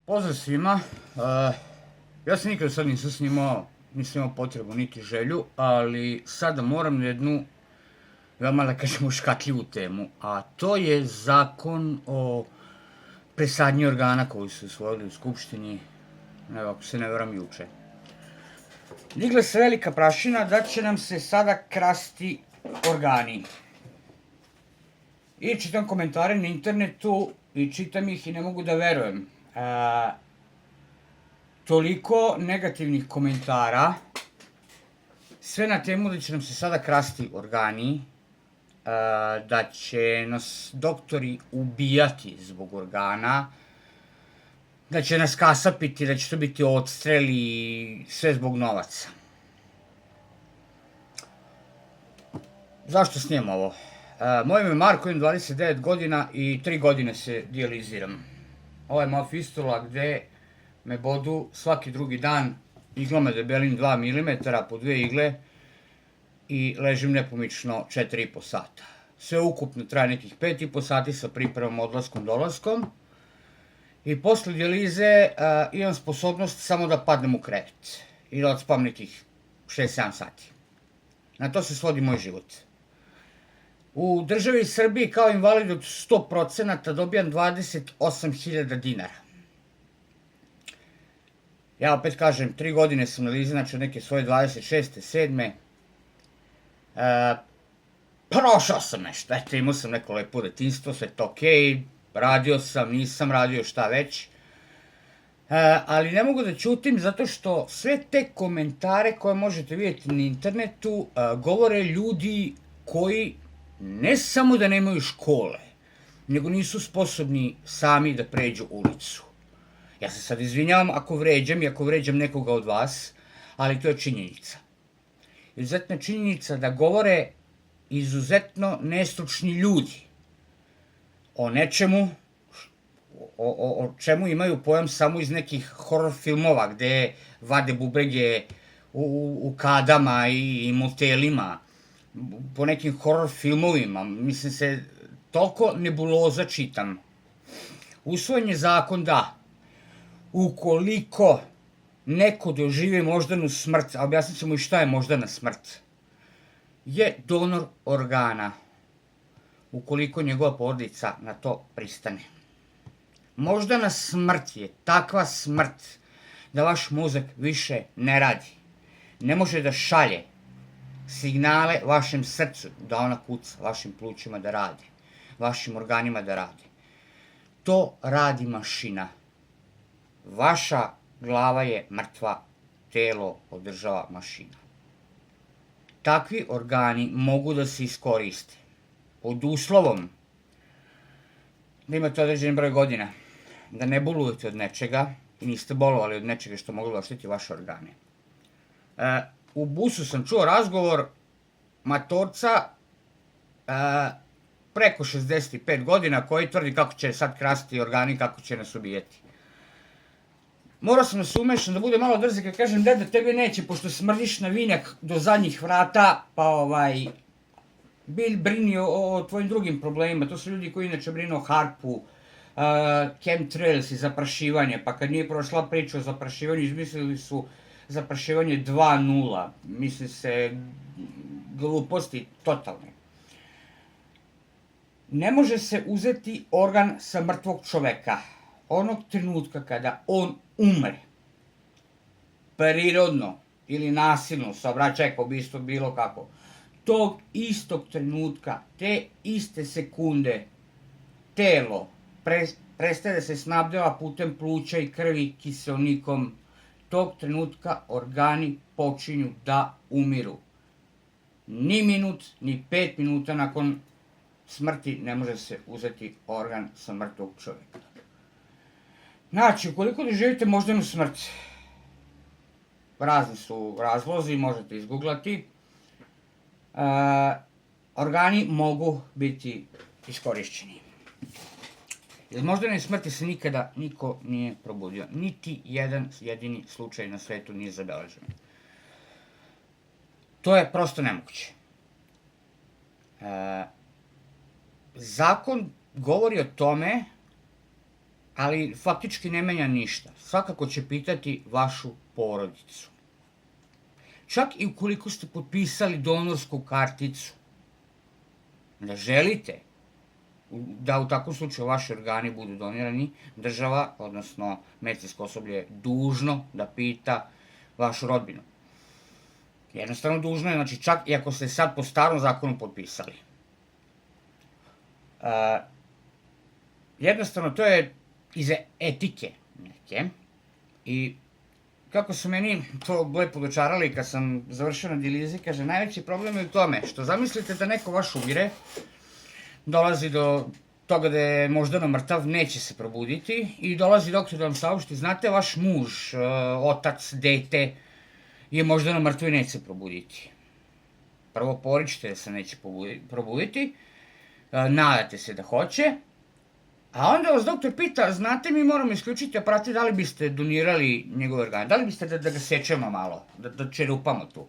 Pozdrav svima. Ja se nikada sad nisam imao potrebu niti želju, ali sada moram na jednu veoma, da kažemo, škatljivu temu, a to je zakon o presadnji organa koji su usvojili u Skupštini, ako se ne varam, juče. Digla se velika prašina da će nam se sada krasti organi. I čitam komentare na internetu i čitam ih i ne mogu da verujem. Toliko negativnih komentara, sve na temu da će nam se sada krasti organi, da će nas doktori ubijati zbog organa, da će nas kasapiti, da će to biti odstrel i sve zbog novaca. Zašto snimam ovo? Moje ime je Marko, imam 29 godina i 3 godine se dijaliziram. Ovo je moja fistula gde me bodu svaki drugi dan iglama debelim 2 mm po 2 igle i ležim nepomično 4,5 sata. Sve ukupno traje nekih 5,5 sati sa pripremom, odlaskom, dolaskom. I posle dijalize imam sposobnost samo da padnem u krevet i da odspavam nekih 6-7 sati. Na to se svodi moj život. U državi Srbiji kao invalid od 100% dobijam 28.000 dinara. Ja opet kažem, 3 godine sam na lizi, znači od neke svoje 26. 7. Prošao sam nešto, eto, imao sam neko lepo detinjstvo, sve to okej, radio sam, nisam radio, šta već. Ali ne mogu da ćutim zato što sve te komentare koje možete vidjeti na internetu govore ljudi koji ne samo da nemaju škole, nego nisu sposobni sami da pređu ulicu. Ja se sad izvinjavam ako vređam i ako vređam nekoga od vas, ali to je činjenica. Izuzetna činjenica da govore izuzetno nestručni ljudi o nečemu, o čemu imaju pojam samo iz nekih horror filmova gde vade bubrege u kadama i motelima, po nekim horror filmovima, mislim se, toliko nebuloza čitam. Usvojen je zakon da ukoliko neko doživi moždanu smrt, a objasnit ćemo i šta je moždana smrt, je donor organa, ukoliko njegova porodica na to pristane. Moždana smrt je takva smrt da vaš mozak više ne radi. Ne može da šalje signale vašem srcu da ona kuca, vašim plućima da rade, vašim organima da rade. To radi mašina. Vaša glava je mrtva, telo održava mašina. Takvi organi mogu da se iskoriste pod uslovom da imate određen broj godina, da ne bolujete od nečega i niste bolovali od nečega što moglo da ošteti vaše organe. U busu sam čuo razgovor matorca preko 65 godina koji tvrdi kako će sad krasti organi, kako će nas ubijeti. Morao sam da se umešam, da bude malo drzik, kad kažem, deda, tebe neće, pošto smrdiš na vinjak do zadnjih vrata, pa brini o tvojim drugim problemima. To su ljudi koji inače brinu o harpu, chemtrails i zaprašivanje, pa kad nije prošla priča o zaprašivanju, izmislili su zaprašivanje 2.0, misli se gluposti totalne. Ne može se uzeti organ sa mrtvog čoveka onog trenutka kada on umre, prirodno ili nasilno, saobraćajka, ubistvo, bilo kako, tog istog trenutka, te iste sekunde, telo prestaje da se snabdeva putem pluća i krvi kiseonikom. Tog trenutka organi počinju da umiru. Ni minut, ni 5 minuta nakon smrti ne može se uzeti organ sa mrtvog čovjeka. Znači, ukoliko doživite moždanu smrt, razni su razlozi, možete izguglati, organi mogu biti iskorišćeni. Iz moždane smrti se nikada niko nije probudio. Niti jedan jedini slučaj na svetu nije zabeležen. To je prosto nemoguće. Zakon govori o tome ali faktički ne menja ništa. Svakako će pitati vašu porodicu. Čak i ukoliko ste potpisali donorsku karticu, da želite da u takvom slučaju vaši organi budu donirani, država, odnosno medicinsko osoblje je dužno da pita vašu rodbinu. Jednostavno dužno je, znači čak i ako ste sad po starom zakonu potpisali. Jednostavno to je iz etike neke i kako su meni to lepo dočarali kad sam završio na dijalizi, kaže najveći problem je u tome što zamislite da neko vaš umire, dolazi do toga da je moždano mrtav, neće se probuditi i dolazi doktor da vam saopšti, znate vaš muž, otac, dete je moždano mrtvo i neće se probuditi. Prvo poričite da se neće probuditi, nadate se da hoće, a onda vas doktor pita, znate mi moramo isključiti aparate, da li biste donirali njegove organe, da li biste da ga sečemo malo, da čerupamo tu.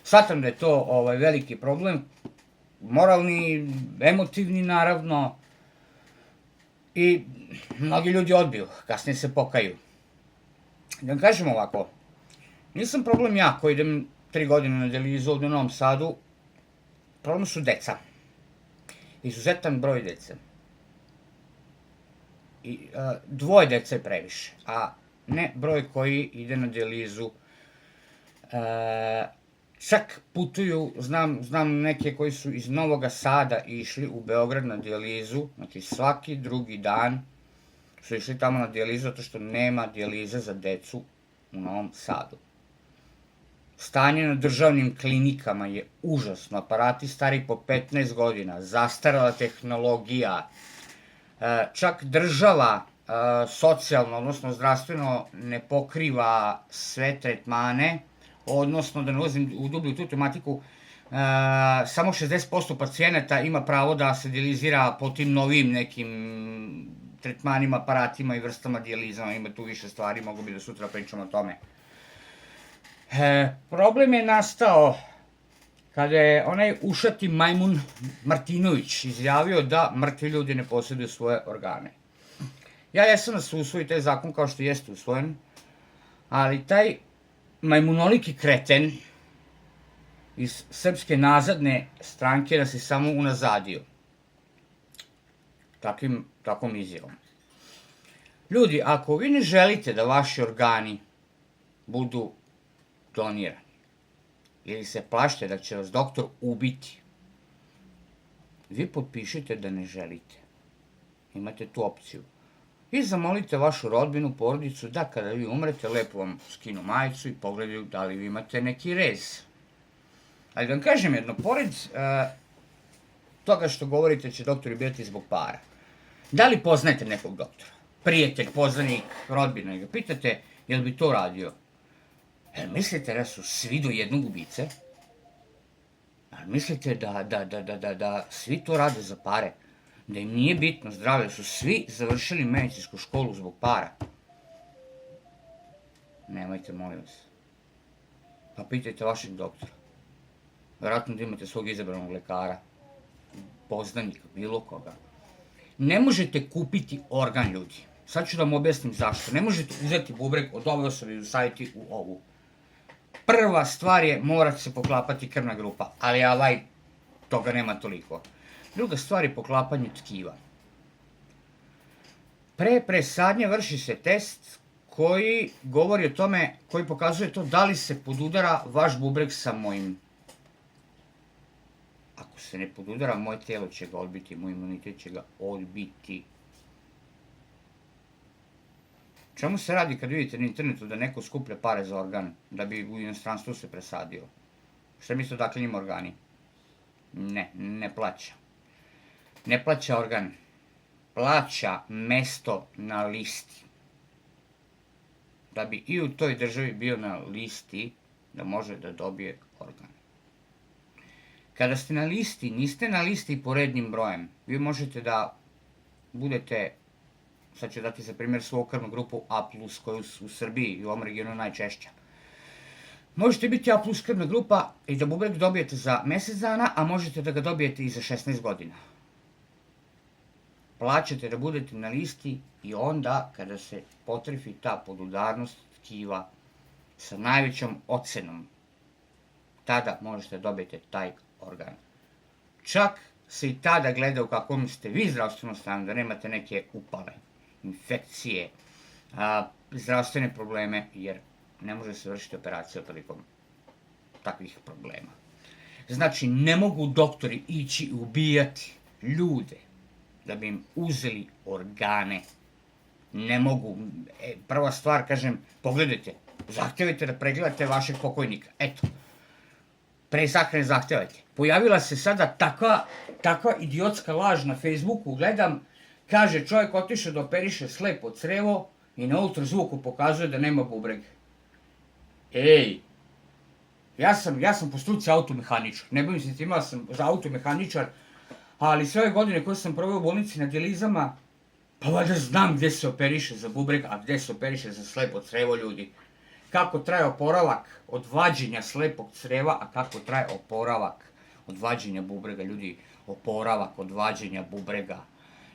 Shvatam da je to veliki problem, moralni, emotivni naravno, i mnogi ljudi odbiju, kasnije se pokaju. Da vam kažem ovako, nisam problem ja koji idem 3 godine na dijalizu ovdje u Novom Sadu, problem su deca. Izuzetan broj dece. I 2 dece je previše, a ne broj koji ide na dijalizu. Čak putuju, znam neke koji su iz Novog Sada išli u Beograd na dijalizu, znači svaki drugi dan su išli tamo na dijalizu zato što nema dijalize za decu u Novom Sadu. Stanje na državnim klinikama je užasno, aparati stari po 15 godina, zastarala tehnologija, čak država socijalno, odnosno zdravstveno ne pokriva sve tretmane, odnosno, da ne ulazim u dublju tu tematiku, samo 60% pacijenata ima pravo da se dijalizira po tim novim nekim tretmanima, aparatima i vrstama dijalizama, ima tu više stvari, mogu bi da sutra pričamo o tome. Problem je nastao kada je onaj ušati majmun Martinović izjavio da mrtvi ljudi ne posjeduju svoje organe. Ja jesam da se usvoji taj zakon kao što jeste usvojen, ali taj majmunoliki kreten iz Srpske nazadne stranke nas je samo unazadio. Takvom izjavom. Ljudi, ako vi ne želite da vaši organi budu donirani, ili se plašite da će vas doktor ubiti, vi potpišite da ne želite. Imate tu opciju. I zamolite vašu rodbinu, porodicu, da kada vi umrete, lepo vam skinu majicu i pogledaju da li vi imate neki rez. Ali da vam kažem jedno, pored toga što govorite će doktori biti zbog para, da li poznajete nekog doktora? Prijatelj, poznanik, rodbina, i ga pitate, jel bi to radio? Jel mislite da su svi do jednog ubice? Jel mislite da svi to rade za pare? Da im nije bitno zdravlje, da su svi završili medicinsku školu zbog para? Nemojte, molim vas. Pa pitajte vašeg doktora. Vjerojatno da imate svog izabranog lekara, poznanika, bilo koga. Ne možete kupiti organ, ljudi. Sad ću da vam objasnim zašto. Ne možete uzeti bubreg od ove osobe i usaditi u ovu. Prva stvar je, mora se poklapati krvna grupa, ali toga nema toliko. Druga stvar je poklapanje tkiva. Pre presadnje vrši se test koji govori o tome, koji pokazuje to da li se podudara vaš bubreg sa mojim. Ako se ne podudara, moje tijelo će ga odbiti, moj imunitet će ga odbiti. Čemu se radi kad vidite na internetu da neko skuplja pare za organ, da bi u inostranstvu se presadio? Šta mislite odakle njima organi? Ne plaća. Ne plaća organ. Plaća mesto na listi. Da bi i u toj državi bio na listi, da može da dobije organ. Kada ste na listi, niste na listi po rednim brojem. Vi možete da budete, sad ću dati za primjer svoju krvnu grupu A+, koja je u Srbiji i u ovom regionu najčešća. Možete biti A+ krvna grupa i da bubreg dobijete za mjesec dana, a možete da ga dobijete i za 16 godina. plaćate da budete na listi i onda kada se potrefi ta podudarnost tkiva sa najvećom ocenom, tada možete dobiti taj organ. Čak se i tada gleda u kakvom ste vi zdravstvenom stanju, da nemate neke upale, infekcije, zdravstvene probleme, jer ne može se vršiti operacija prilikom takvih problema. Znači, ne mogu doktori ići i ubijati ljude da bi im uzeli organe. Ne mogu. Prva stvar, kažem, pogledajte, zahtevajte da pregledate vašeg pokojnika. Eto, pre sahrane zahtevajte. Pojavila se sada takva idiotska laž na Facebooku, gledam, kaže čovjek otišao da operiše slepo crevo i na ultrazvuku pokazuje da nema bubrega. Ej, ja sam po struci automehaničar, ne bavim se tim, sam za automehaničar, ali sve ove godine koje sam proveo u bolnici na dijalizama, pa valjda znam gde se operiše za bubreg, a gde se operiše za slepo crevo, ljudi. Kako traje oporavak od vađenja slepog creva, a kako traje oporavak od vađenja bubrega, ljudi. Oporavak od vađenja bubrega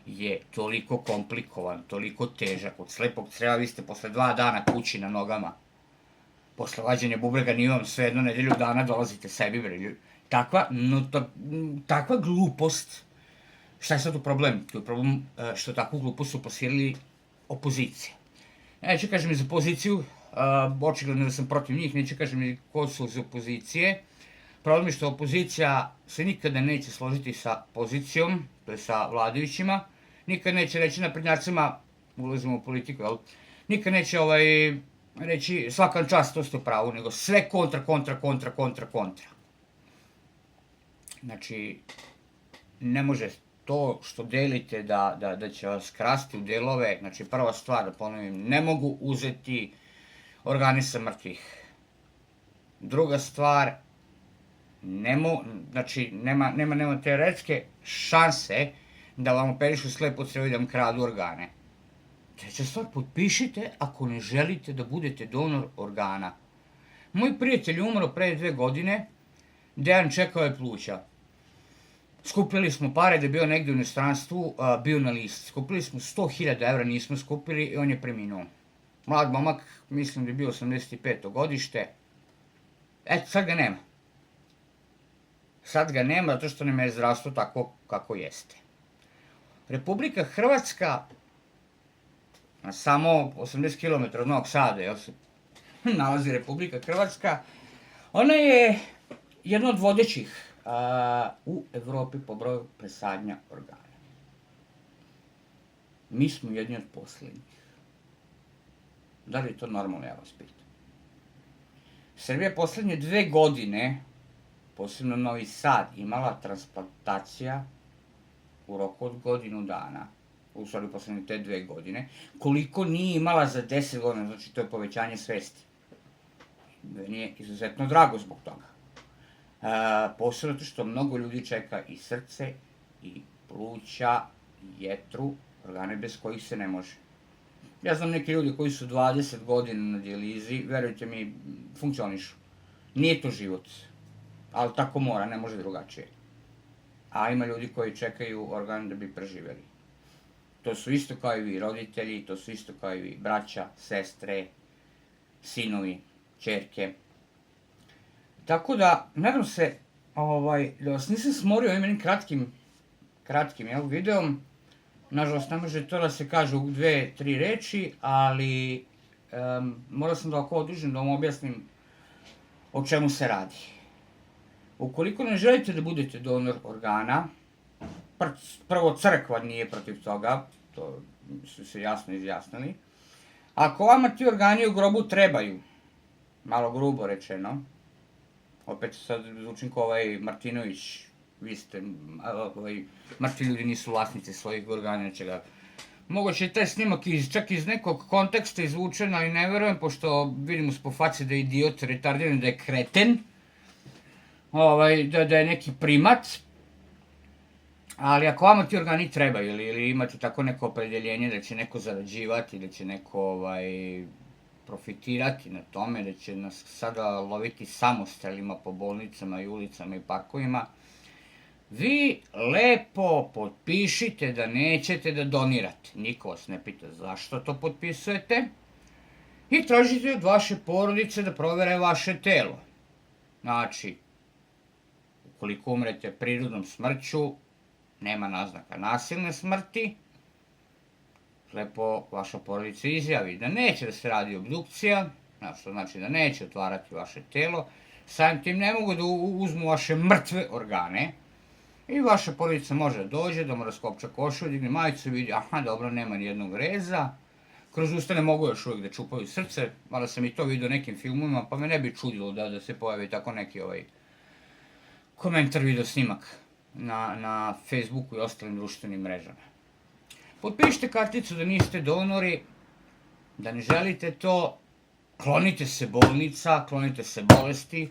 je toliko komplikovan, toliko težak. Od slepog creva vi ste posle 2 dana kući na nogama. Posle vađenja bubrega nije vam sve jedno, nedelju dana dolazite sebi, bre. Takva glupost. Šta je sad tu problem? Tu je problem što takvu glupost su posirili opozicija. Neću kažem i za poziciju, očigledno da sam protiv njih, neću kažem i ko su za opozicije. Problem je što opozicija se nikada neće složiti sa pozicijom, to je sa vladajućima, nikad neće reći naprednjacima, ulazimo u politiku, jel? Nikad neće reći svaka čast, to ste u pravu, nego sve kontra. Znači, ne može to što delite da će vas krasti u delove. Znači, prva stvar, da ponovim, ne mogu uzeti organe sa mrtvih. Druga stvar, znači, nema teoretske šanse da vam operišu slepo crevo i da vam kradu organe. Treća stvar, potpišite ako ne želite da budete donor organa. Moj prijatelj je umro pre 2 godine, Dejan čekao je pluća. Skupili smo pare da je bio negde u inostranstvu, bio na listi. Skupili smo 100.000 evra, nismo skupili i on je preminuo. Mlad momak, mislim da je bio 85. godište. Eto, sad ga nema. Sad ga nema zato što nam je zdravstvo tako kako jeste. Republika Hrvatska, na samo 80 km od Novog Sada, se nalazi Republika Hrvatska, ona je jedna od vodećih u Evropi po broju presadnja organa. Mi smo jedni od poslednjih. Da li je to normalno, ja vas pitam? Srbija je poslednje 2 godine, posebno Novi Sad, imala transplantacija u roku od godinu dana. U stvari poslednje te 2 godine. Koliko nije imala za 10 godina, znači to je povećanje svesti. Meni je izuzetno drago zbog toga. Posebno zato što mnogo ljudi čeka i srce, i pluća, i jetru, organe bez kojih se ne može. Ja znam neke ljudi koji su 20 godina na dijalizi, verujte mi, funkcionišu. Nije to život, ali tako mora, ne može drugačije. A ima ljudi koji čekaju organ da bi preživeli. To su isto kao i vi roditelji, to su isto kao i vi braća, sestre, sinovi, ćerke. Tako da, nadam se da vas nisam smorio ovim jednim kratkim videom. Nažalost, ne može to da se kaže u 2-3 reči, ali morao sam da ovako odužim da vam objasnim o čemu se radi. Ukoliko ne želite da budete donor organa, prvo crkva nije protiv toga, to su se jasno izjasnili. Ako vama ti organi u grobu trebaju, malo grubo rečeno, opet sad zvučim kao Martinović, vi ste, mrtvi ljudi nisu vlasnici svojih organa, nečega. Moguće je taj snimak čak iz nekog konteksta izvučen, ali ne verujem, pošto vidimo po faci da je idiot, retardiran, da je kreten, da je neki primat. Ali ako vama ti organi trebaju ili imate tako neko opredeljenje da će neko zarađivati, da će neko profitirati na tome, da će nas sada loviti samostrelima po bolnicama i ulicama i parkovima, vi lepo potpišite da nećete da donirate. Niko vas ne pita zašto to potpisujete. I tražite od vaše porodice da provere vaše telo. Znači, ukoliko umrete prirodnom smrću, nema naznaka nasilne smrti, lepo vaša porodica izjavi da neće da se radi obdukcija, što znači da neće otvarati vaše telo, samim tim ne mogu da uzmu vaše mrtve organe i vaša porodica može da dođe, da mu raskopča košu, digne majicu i vidi, aha, dobro, nema nijednog reza, kroz usta ne mogu još uvijek da čupaju srce, mada sam i to vidio u nekim filmovima, pa me ne bi čudilo da se pojavi tako neki komentar, video snimak na Facebooku i ostalim društvenim mrežama. Potpišite karticu da niste donori, da ne želite to, klonite se bolnica, klonite se bolesti,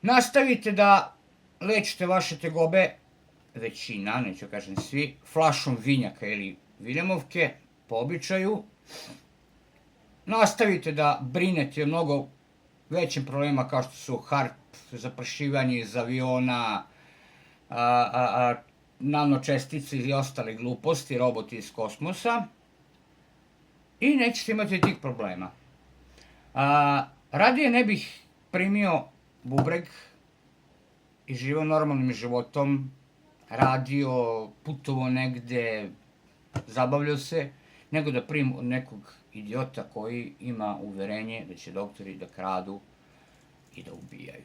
nastavite da lečite vaše tegobe, većina, neću kažem svi, flašom vinjaka ili viljemovke, po običaju, nastavite da brinete o mnogo većim problemima kao što su HARP, zaprašivanje iz aviona, nanočestice i ostale gluposti, roboti iz kosmosa, i nećete imati tih problema. Radije ne bih primio bubreg i živao normalnim životom, radio, putovao negde, zabavljao se, nego da primim od nekog idiota koji ima uverenje da će doktori da kradu i da ubijaju.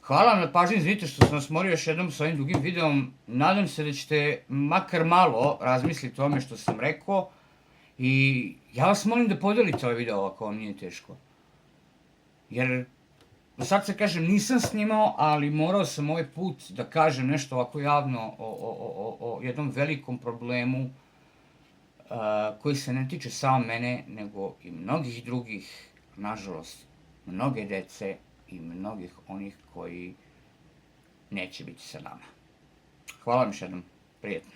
Hvala vam na pažnji, izvinite što sam vas morio još jednom sa ovim dugim videom. Nadam se da ćete makar malo razmisliti o tome što sam rekao i ja vas molim da podelite ovaj video ako vam nije teško. Jer, sad se kažem, nisam snimao, ali morao sam ovaj put da kažem nešto ovako javno o jednom velikom problemu koji se ne tiče samo mene, nego i mnogih drugih, nažalost, mnoge dece i mnogih onih koji neće biti sa nama. Hvala vam još jednom, prijetno.